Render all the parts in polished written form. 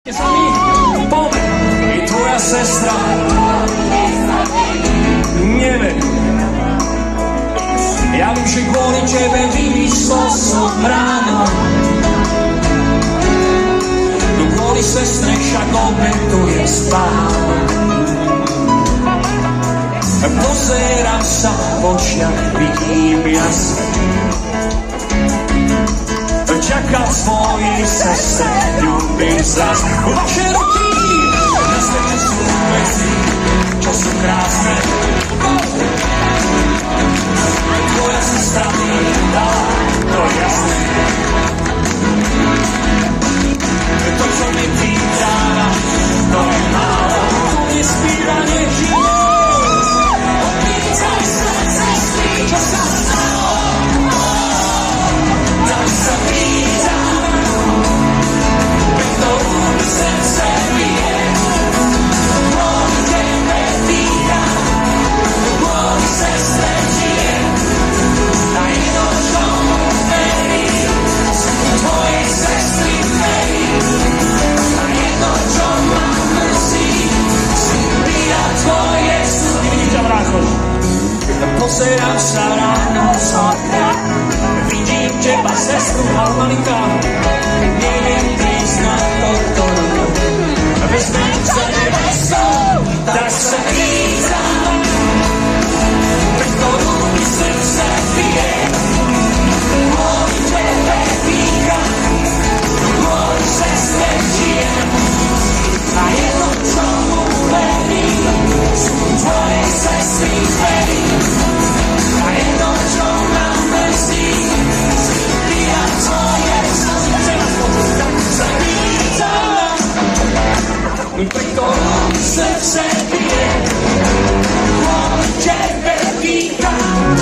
Sami, poď, i tvoja sestra neverí. Ja viem, že kvôli tebe vymyslel som ráno, no kvôli sestre však obetuje spáv. Pozerám sa v očiach, vidím jasne, čakám svojej sestre, ľúbim zas. Vaše ruky na svete sú veci, čo sú krásne. Tvoja sestra mi dala, to je jasné. To, čo mi ty dávaš, to je málo. Tu nespíva, nežije. Opýtaj sa cesty, čo sa stalo. Tak sa pýtam, kto srdce bije. Kvôli tebe dýcham, kvôli sestre žijem. A jedno, čomu verím, tvojej sestry verím. A jedno, čo ma mrzí, a tvoje súdy. Pozerám sa ráno z okna, vidím teba, sestru Halmanika. Neviem prísť na tohto ruku, vezmem za nebesou, tak sa pýtam, pre ktorú mi srdce bije. Kvôli tebe dýcham, kvôli sestre žijem. A jedno, čomu verím, sú tvoje sestry verím. A jedno, čo ma mrzí, a tvoje srdce, tak sa pýtam, pre ktorú srdce bije. Kvôli tebe dýcham,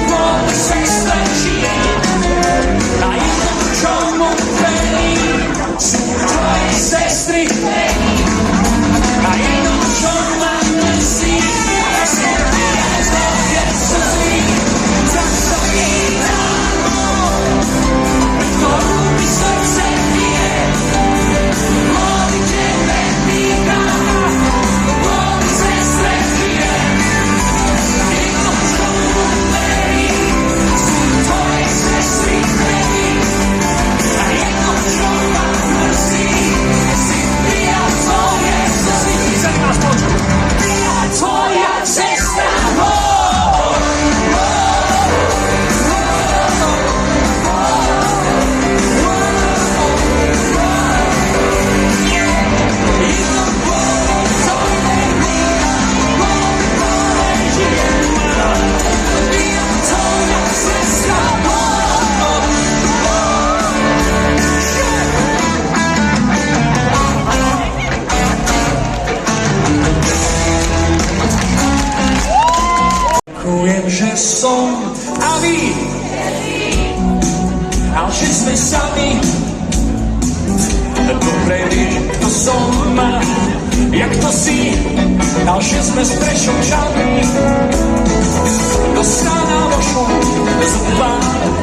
kvôli sestre žijem. A jedno, čomu verím, sú tvoje sestry verím. A jedno, čo ma mrzí, a tvoje slzy, tak sa pýtam, pre ktorú mi srdce bije. Kvôli tebe dýcham, kvôli sestre žijem. A jedno, čomu verím, sú tvoje sestry verím. A jedno, čo ma mrzí, a tvoje slzy, a tvoja sestra. Ďakujem, že som a vy, ale že sme sami. Dobre vieš, kto som a jak to si, ale že sme s prešom žalmi. Do strana vošlo z dva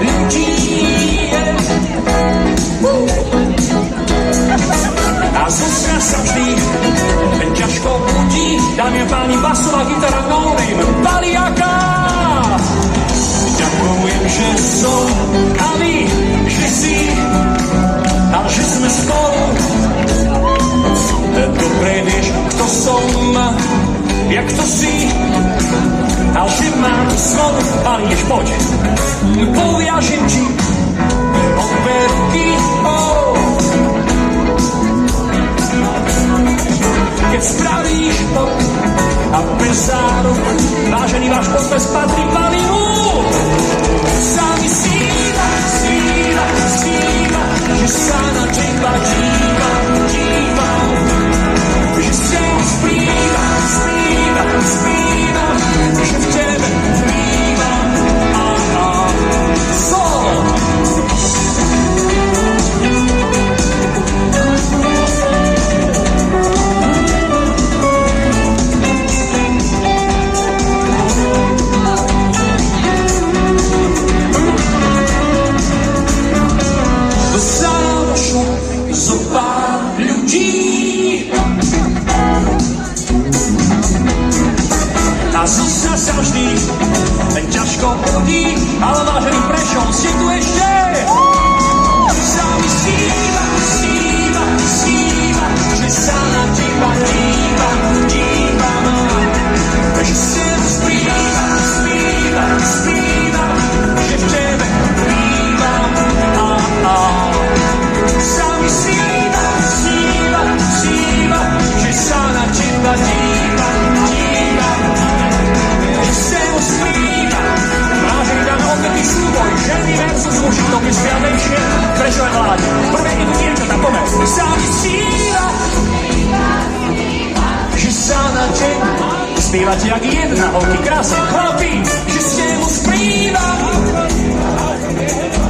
ľudí. A Zuzka sa vždy ťažko budí. Dámy a páni, basová gitara no name Baliaka. Ďakujem, že som a vy, že si, a že sme spolu. Dobre vieš, kto som a jak to si, a že mám smolu. Palieš, poď, poviažem ti operky, keď spravíš to a bez záruk, vážený váš podpis patrí Palimu. Sami sníva, že sa na teba dívam, že s tebou spívam, že v tebe bývam. Solo! A Zusa sa vždy ťažko budí, ale vážený Prešov, ste tu ešte? Sa mi sníva, sníva, sníva, že sa na teba dívam, dívam. Že sem spíva, spíva, spíva, že v tebe bývam. Sa mi sníva, sníva, sníva, že sa na teba dívam, dívam. Že sem spíva, vážený dáme odvetný súboj, ženy versus muži, to by spiavejšie, Prešové vláde. Prvé idú dievčatá, pomer. Sa mi sníva, že sa na teba spívate jak jedna, holky krásne, chlapi, že ste mu spívam.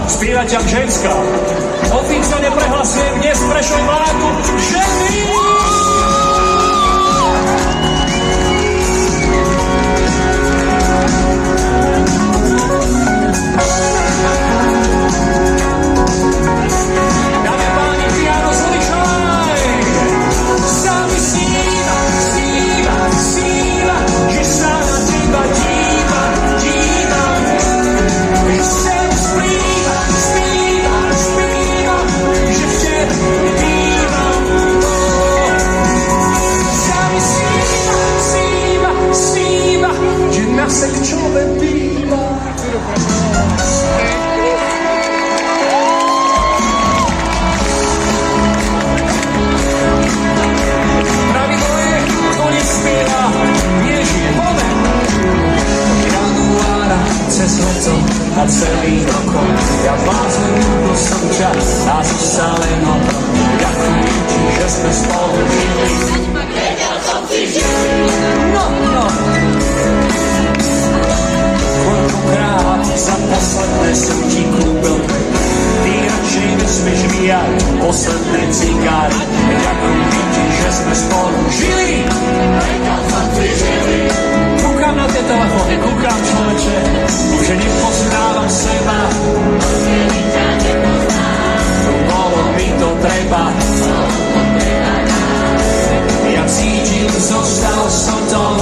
Spívate jak ženská. Oficiálne prehlasujem dnes Prešovú vládu ženy. Dámy a páni, piano zvyšaj. Sami sníva, sníva, sníva, že sa na teba dívam, dívam. Že sem spíva, spíva, spíva, že v tebe bývam. Sami sníva, sníva, sníva, že na Sekčove býva. Pravidlo je, kto nespieva, nežije, pomer. Od januára cez leto a celý rokov ja vás ľúbil som ťa a sa len o to. Ďakujem ti, že sme spolu žili. No. Koľkokrát za posledné som ti kúpil, ty radšej nesmieš vyjať posledné cigáry. Ďakujem ti, že sme spolu žili. Kúkam na tie telefóny, kúkam človeče, už nepoznávam seba. Bolo mi to treba. Ja cítim, zostal som tom.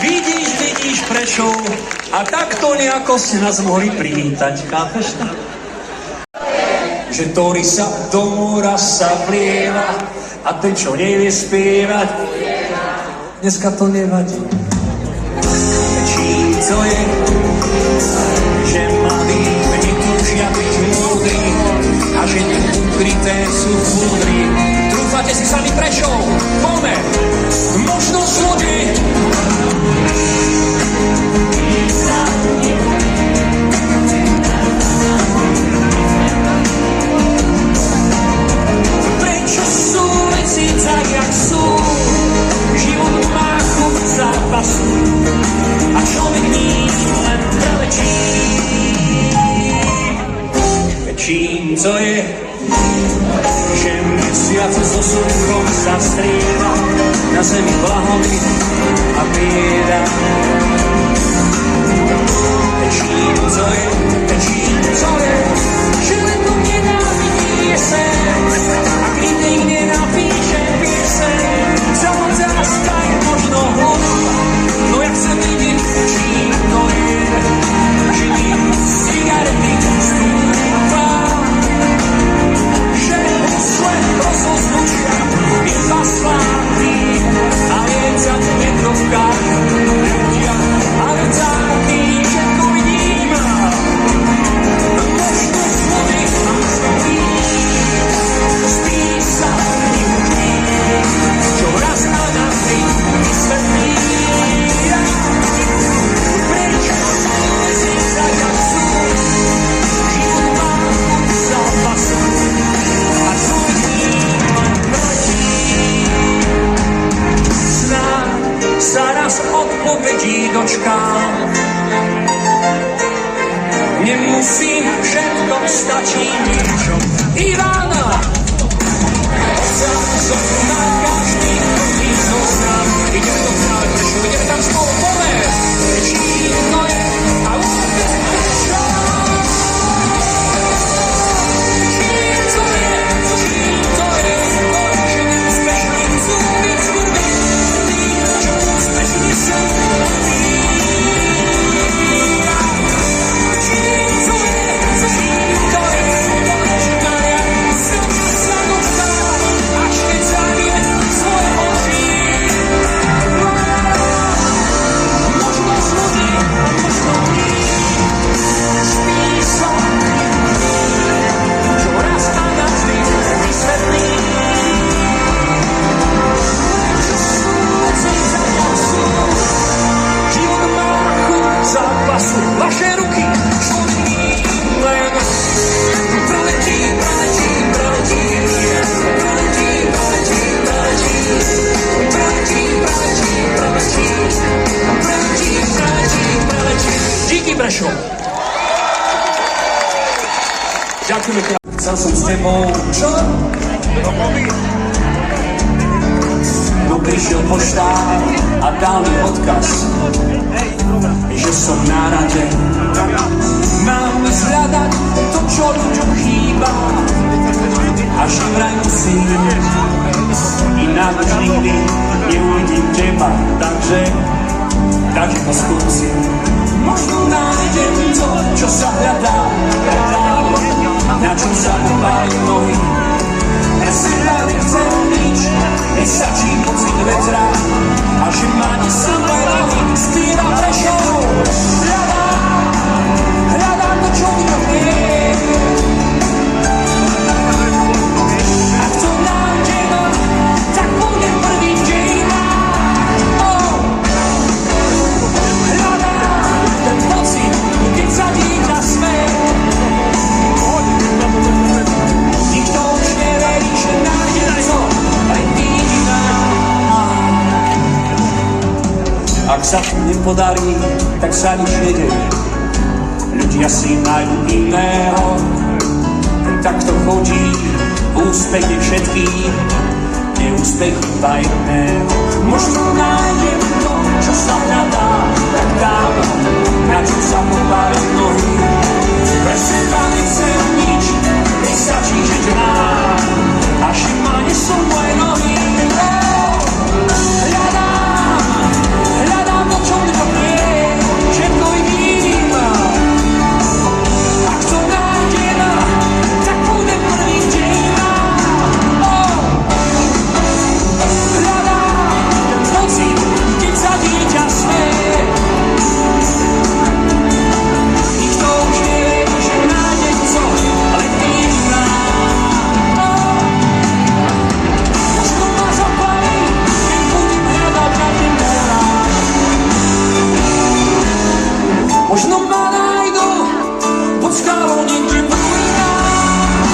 Vidíš, prečo? A takto nejako ste nás mohli privítať, chápeš to? Že Tóri sa do mora sa vlieva a ten, čo nevie spievať, dneska to nevadí. Čím to je, že mladí netúžia byť múdri a že neukryté sú múdri. Trúfate si sami prečo? Poďme! Možnosť ľudí! Prečo sú veci tak, jak sú? Život má chuť zápasu a človek níž len prelečí. Čím to je, že mesiac so slnkom sa strieda, na zemi blahobyt a bieda. Čím to je, že len to nenávidí jeseň a kritik nenapíše pieseň. Celá záska je možno hlúpa, no ja chcem vidieť, čím to je, že dým cigarety stúpa, že husle rozozvučia iba slávy a liecať v metrovkách ľudia, ale taký, že to vidím. Možno slody a možno spí sa divný, čo raz a navždy vysvetlí. Prečo si tak, jak sú? Život má chuť zápasu a človek len mlčí. Snáď sa raz odpovedí dočkám. Nemusím, všetko stačí niečo. Ivana! Sám som na každý chodí zoznam. Ideme do Kráľovnešu, ideme tam spolu povedz. Čím to je a úplne prečo? Čím to je, že neúspešní chcú byť skúrni, čo úspešní sú hrdí. Vaše ruky, človek len preletí, díky, Brešo. Ďakujeme krásne. Chcel som s tebou, čo? No prišiel poštár a dal mi odkaz, že som na rade. Mám zhľadať to, čo ľuďom chýba, a že vraj musím, inak už nikdy neuvidím teba. Takže to skúsim. Možno nájdem to, čo sa hľadá, na čom sa dopáli nohy. Ja nechcem nič, nestačí pocit vetra a že má nesú moje nohy. Spíva Prešov, hľadám to, čo mi to vie. Ak to nájdem, tak budem prvý dejina. Hľadám ten pocit, keď sa dýcha svet. Nikto už neverí, že nájdem to, len jediná. Ak sa to nepodarí, tak sa nič nedeje. Ľudia si nájdu iného, tak to chodí. Úspech je všetkých, neúspech iba jedného. Možno nájdem to, čo sa hľadá, tak dávam, na čo sa popáli nohy. Pre seba nechcem nič, nestačí, že ťa mám, a že ma nesú moje nohy. Hľadám to, čo Možno ma nájdu pod skálou niekde v ruinách.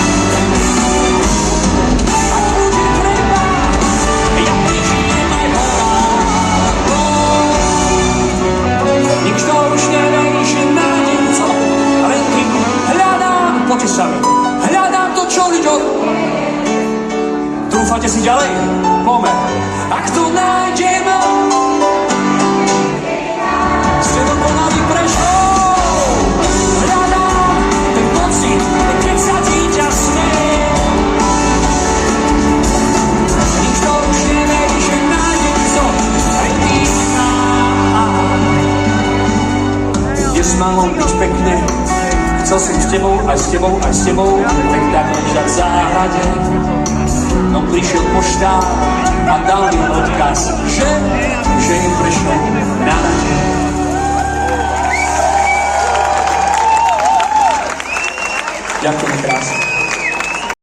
Ak bude treba, ja prežijem aj horách. Nikto už neverí, že nájdem co, len tým hľadám, poďte sami, hľadám to, čo ľuďom. Trúfate si ďalej? Poďme. Ak to nájdem, ste to pomaly prešlo. Hľadám ten pocit, keď sa dieťa smeje. Nikto už neverí, že nájdem co, aj ty nám. Je s malou byť pekne, chcel som s tebou, aj s tebou, aj s tebou, tak ležať v záhrade. No prišiel poštár a dal mi odkaz, že im prešlo na rade. Ďakujem krásne.